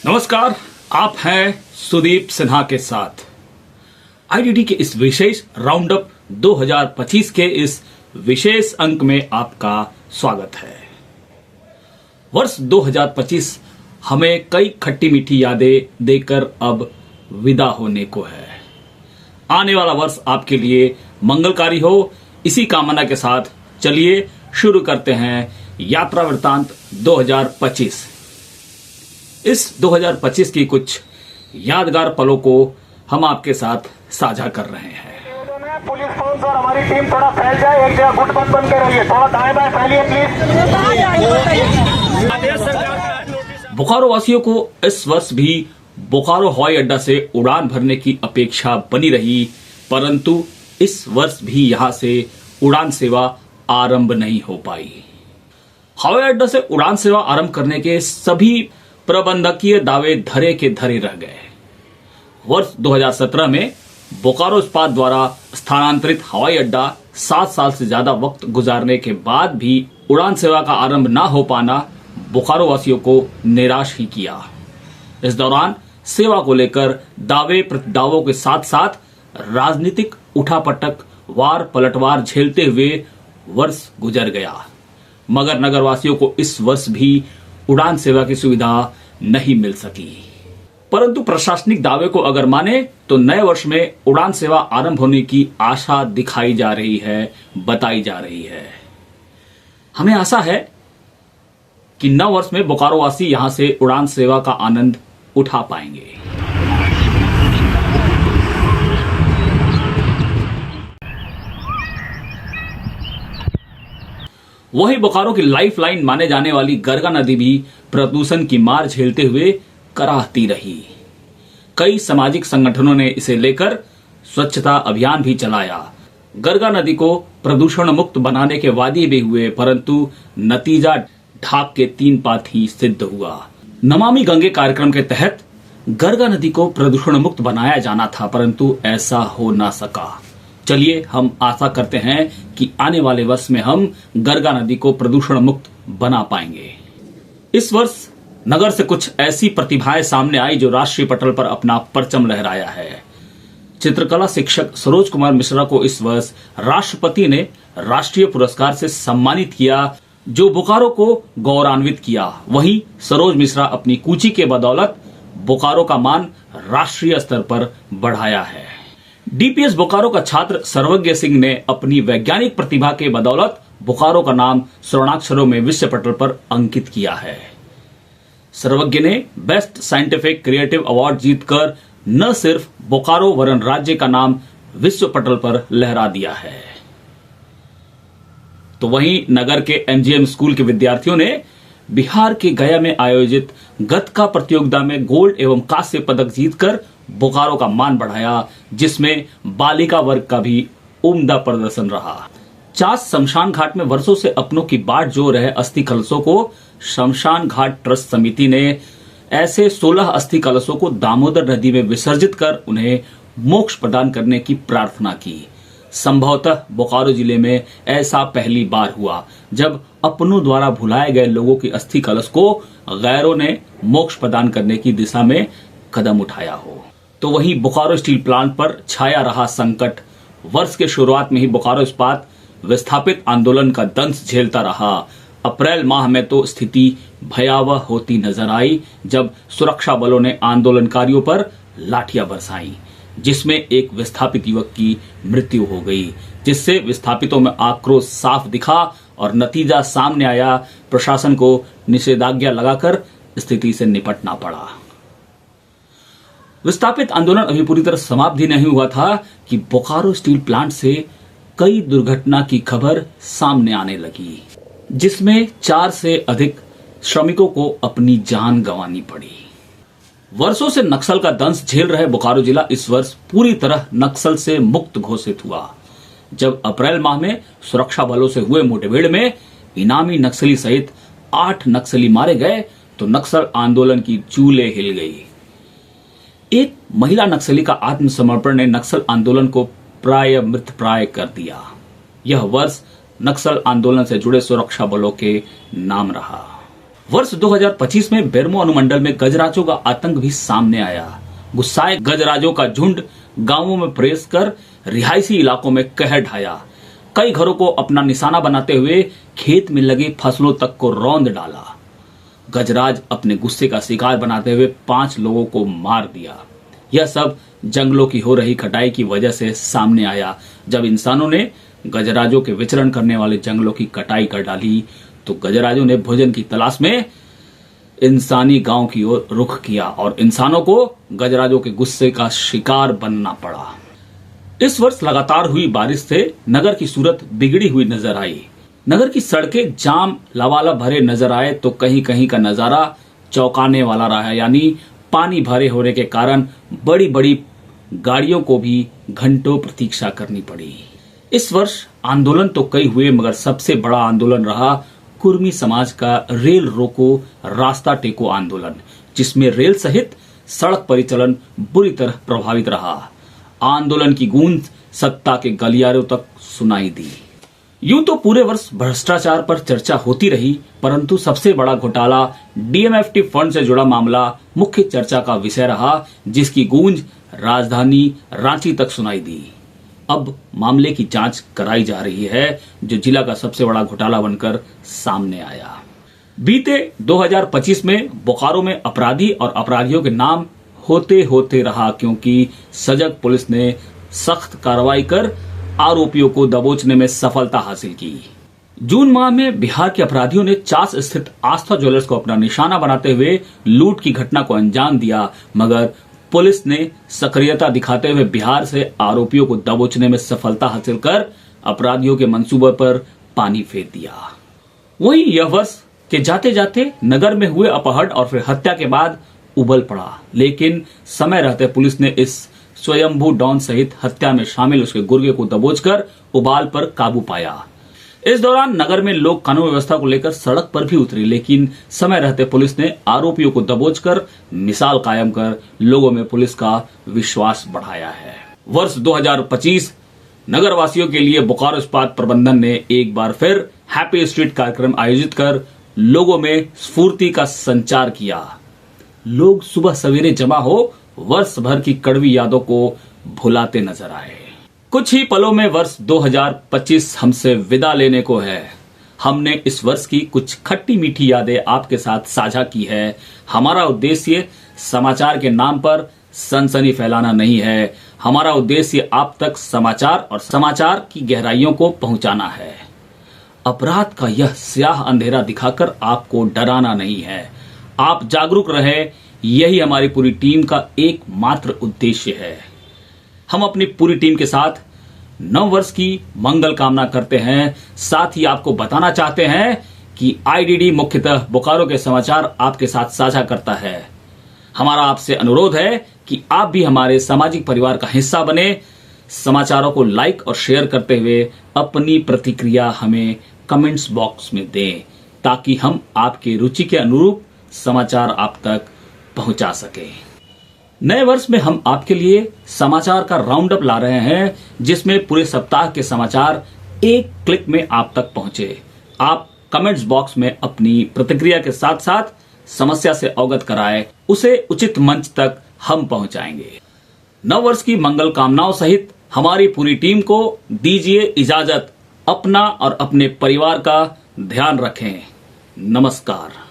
नमस्कार, आप हैं सुदीप सिन्हा के साथ। आईडीडी के इस विशेष राउंड अप 2025 के इस विशेष अंक में आपका स्वागत है। वर्ष 2025 हमें कई खट्टी मीठी यादें देकर अब विदा होने को है। आने वाला वर्ष आपके लिए मंगलकारी हो, इसी कामना के साथ चलिए शुरू करते हैं यात्रा वृत्तांत 2025। इस 2025 की कुछ यादगार पलों को हम आपके साथ साझा कर रहे हैं। पुलिस फोर्स और हमारी टीम थोड़ा फैल जाए, एक जगह गुट बंद बन के रहिए, थोड़ा दाएं बाएं फैलिए प्लीज। बोकारो वासियों को इस वर्ष भी बोकारो हवाई अड्डा से उड़ान भरने की अपेक्षा बनी रही, परंतु इस वर्ष भी यहां से उड़ान सेवा आरंभ नहीं हो पाई। हवाई अड्डा से उड़ान सेवा आरंभ करने के सभी प्रबंधकीय दावे धरे के धरे रह गए। वर्ष 2017 में बोकारो इस्पात द्वारा स्थानांतरित हवाई अड्डा 7 साल से ज्यादा वक्त गुजारने के बाद भी उड़ान सेवा का आरंभ न हो पाना बोकारो वासियों को निराश ही किया। इस दौरान सेवा को लेकर दावे प्रतिदावों के साथ साथ राजनीतिक उठापटक वार पलटवार झेलते हुए वर्ष गुजर गया, मगर नगरवासियों को इस वर्ष भी उड़ान सेवा की सुविधा नहीं मिल सकी। परंतु प्रशासनिक दावे को अगर माने तो नए वर्ष में उड़ान सेवा आरंभ होने की आशा दिखाई जा रही है, बताई जा रही है। हमें आशा है कि नव वर्ष में बोकारो वासी यहां से उड़ान सेवा का आनंद उठा पाएंगे। वही बोकारो की लाइफ लाइन माने जाने वाली गरगा नदी भी प्रदूषण की मार झेलते हुए कराहती रही। कई सामाजिक संगठनों ने इसे लेकर स्वच्छता अभियान भी चलाया। गरगा नदी को प्रदूषण मुक्त बनाने के वादे भी हुए, परंतु नतीजा ढाक के 3 पात ही सिद्ध हुआ। नमामि गंगे कार्यक्रम के तहत गरगा नदी को प्रदूषण मुक्त बनाया जाना था, परंतु ऐसा हो ना सका। चलिए हम आशा करते हैं कि आने वाले वर्ष में हम गरगा नदी को प्रदूषण मुक्त बना पाएंगे। इस वर्ष नगर से कुछ ऐसी प्रतिभाएं सामने आई जो राष्ट्रीय पटल पर अपना परचम लहराया है। चित्रकला शिक्षक सरोज कुमार मिश्रा को इस वर्ष राष्ट्रपति ने राष्ट्रीय पुरस्कार से सम्मानित किया, जो बोकारो को गौरवान्वित किया। वहीं सरोज मिश्रा अपनी कूची के बदौलत बोकारो का मान राष्ट्रीय स्तर पर बढ़ाया है। डीपीएस बोकारो का छात्र सर्वज्ञ सिंह ने अपनी वैज्ञानिक प्रतिभा के बदौलत बोकारो का नाम स्वर्णाक्षरों में विश्व पटल पर अंकित किया है। सर्वज्ञ ने बेस्ट साइंटिफिक क्रिएटिव अवार्ड जीतकर न सिर्फ बोकारो वरन राज्य का नाम विश्व पटल पर लहरा दिया है। तो वहीं नगर के एमजीएम स्कूल के विद्यार्थियों ने बिहार के गया में आयोजित गतका प्रतियोगिता में गोल्ड एवं कांस्य पदक जीतकर बोकारो का मान बढ़ाया, जिसमें बालिका वर्ग का भी उम्दा प्रदर्शन रहा। चास शमशान घाट में वर्षों से अपनों की बाट जो रहे अस्थि कलशों को शमशान घाट ट्रस्ट समिति ने ऐसे 16 अस्थि कलशों को दामोदर नदी में विसर्जित कर उन्हें मोक्ष प्रदान करने की प्रार्थना की। संभवतः बोकारो जिले में ऐसा पहली बार हुआ जब अपनों द्वारा भुलाए गए लोगों की अस्थि कलश को गैरों ने मोक्ष प्रदान करने की दिशा में कदम उठाया हो। तो वहीं बोकारो स्टील प्लांट पर छाया रहा संकट। वर्ष के शुरुआत में ही बोकारो इस्पात विस्थापित आंदोलन का दंश झेलता रहा। अप्रैल माह में तो स्थिति भयावह होती नजर आई जब सुरक्षा बलों ने आंदोलनकारियों पर लाठियां बरसाई, जिसमें एक विस्थापित युवक की मृत्यु हो गई, जिससे विस्थापितों में आक्रोश साफ दिखा और नतीजा सामने आया। प्रशासन को निषेधाज्ञा लगाकर स्थिति से निपटना पड़ा। विस्थापित आंदोलन अभी पूरी तरह समाप्त ही नहीं हुआ था कि बोकारो स्टील प्लांट से कई दुर्घटना की खबर सामने आने लगी, जिसमें 4 से अधिक श्रमिकों को अपनी जान गंवानी पड़ी। वर्षों से नक्सल का दंश झेल रहे बोकारो जिला इस वर्ष पूरी तरह नक्सल से मुक्त घोषित हुआ। जब अप्रैल माह में सुरक्षा बलों से हुए मुठभेड़ में इनामी नक्सली सहित 8 नक्सली मारे गए तो नक्सल आंदोलन की चूलें हिल गई। एक महिला नक्सली का आत्मसमर्पण ने नक्सल आंदोलन को प्राय मृत प्राय कर दिया। यह वर्ष नक्सल आंदोलन से जुड़े सुरक्षा बलों के नाम रहा। वर्ष 2025 में बेरमो अनुमंडल में गजराजों का आतंक भी सामने आया। गुस्साए गजराजों का झुंड गांवों में प्रवेश कर रिहायशी इलाकों में कहर ढाया। कई घरों को अपना निशाना बनाते हुए खेत में लगी फसलों तक को रौंद डाला। गजराज अपने गुस्से का शिकार बनाते हुए 5 लोगों को मार दिया। यह सब जंगलों की हो रही कटाई की वजह से सामने आया। जब इंसानों ने गजराजों के विचरण करने वाले जंगलों की कटाई कर डाली तो गजराजों ने भोजन की तलाश में इंसानी गांव की ओर रुख किया और इंसानों को गजराजों के गुस्से का शिकार बनना पड़ा। इस वर्ष लगातार हुई बारिश से नगर की सूरत बिगड़ी हुई नजर आई। नगर की सड़कें जाम लबालब भरे नजर आए तो कहीं कहीं का नजारा चौंकाने वाला रहा, यानी पानी भरे होने के कारण बड़ी बड़ी गाड़ियों को भी घंटों प्रतीक्षा करनी पड़ी। इस वर्ष आंदोलन तो कई हुए मगर सबसे बड़ा आंदोलन रहा कुर्मी समाज का रेल रोको रास्ता टेको आंदोलन, जिसमें रेल सहित सड़क परिचालन बुरी तरह प्रभावित रहा। आंदोलन की गूंज सत्ता के गलियारों तक सुनाई दी। यूं तो पूरे वर्ष भ्रष्टाचार पर चर्चा होती रही, परंतु सबसे बड़ा घोटाला डीएमएफटी फंड से जुड़ा मामला मुख्य चर्चा का विषय रहा, जिसकी गूंज राजधानी रांची तक सुनाई दी। अब मामले की जांच कराई जा रही है, जो जिला का सबसे बड़ा घोटाला बनकर सामने आया। बीते 2025 में बोकारो में अपराधी और अपराधियों के नाम होते होते रहा, क्योंकि सजग पुलिस ने सख्त कार्रवाई कर आरोपियों को दबोचने में सफलता हासिल की। जून माह में बिहार के अपराधियों ने चास स्थित आस्था ज्वेलर्स को अपना निशाना बनाते हुए लूट की घटना को अंजाम दिया, मगर पुलिस ने सक्रियता दिखाते हुए बिहार से आरोपियों को दबोचने में सफलता हासिल कर अपराधियों के मंसूबे पर पानी फेर दिया। वहीं यह वर्ष के जाते जाते नगर में हुए अपहरण और फिर हत्या के बाद उबल पड़ा, लेकिन समय रहते पुलिस ने इस स्वयंभू डॉन सहित हत्या में शामिल उसके गुर्गे को दबोचकर उबाल पर काबू पाया। इस दौरान नगर में लोग कानून व्यवस्था को लेकर सड़क पर भी उतरी, लेकिन समय रहते पुलिस ने आरोपियों को दबोचकर मिसाल कायम कर लोगों में पुलिस का विश्वास बढ़ाया है। वर्ष 2025 नगर वासियों के लिए बोकारो इस्पात प्रबंधन ने एक बार फिर हैप्पी स्ट्रीट कार्यक्रम आयोजित कर लोगों में स्फूर्ति का संचार किया। लोग सुबह सवेरे जमा हो वर्ष भर की कड़वी यादों को भुलाते नजर आए। कुछ ही पलों में वर्ष 2025 हमसे विदा लेने को है। हमने इस वर्ष की कुछ खट्टी मीठी यादें आपके साथ साझा की है। हमारा उद्देश्य समाचार के नाम पर सनसनी फैलाना नहीं है। हमारा उद्देश्य आप तक समाचार और समाचार की गहराइयों को पहुंचाना है। अपराध का यह स्याह अंधेरा दिखाकर आपको डराना नहीं है। आप जागरूक रहे, यही हमारी पूरी टीम का एकमात्र उद्देश्य है। हम अपनी पूरी टीम के साथ नव वर्ष की मंगल कामना करते हैं। साथ ही आपको बताना चाहते हैं कि आईडीडी मुख्यतः बोकारो के समाचार आपके साथ साझा करता है। हमारा आपसे अनुरोध है कि आप भी हमारे सामाजिक परिवार का हिस्सा बने। समाचारों को लाइक और शेयर करते हुए अपनी प्रतिक्रिया हमें कमेंट्स बॉक्स में दें, ताकि हम आपके रुचि के अनुरूप समाचार आप तक पहुंचा सके। नए वर्ष में हम आपके लिए समाचार का राउंड अप ला रहे हैं, जिसमें पूरे सप्ताह के समाचार एक क्लिक में आप तक पहुंचे। आप कमेंट्स बॉक्स में अपनी प्रतिक्रिया के साथ साथ समस्या से अवगत कराएं, उसे उचित मंच तक हम पहुंचाएंगे। नव वर्ष की मंगल कामनाओं सहित हमारी पूरी टीम को दीजिए इजाजत। अपना और अपने परिवार का ध्यान रखें। नमस्कार।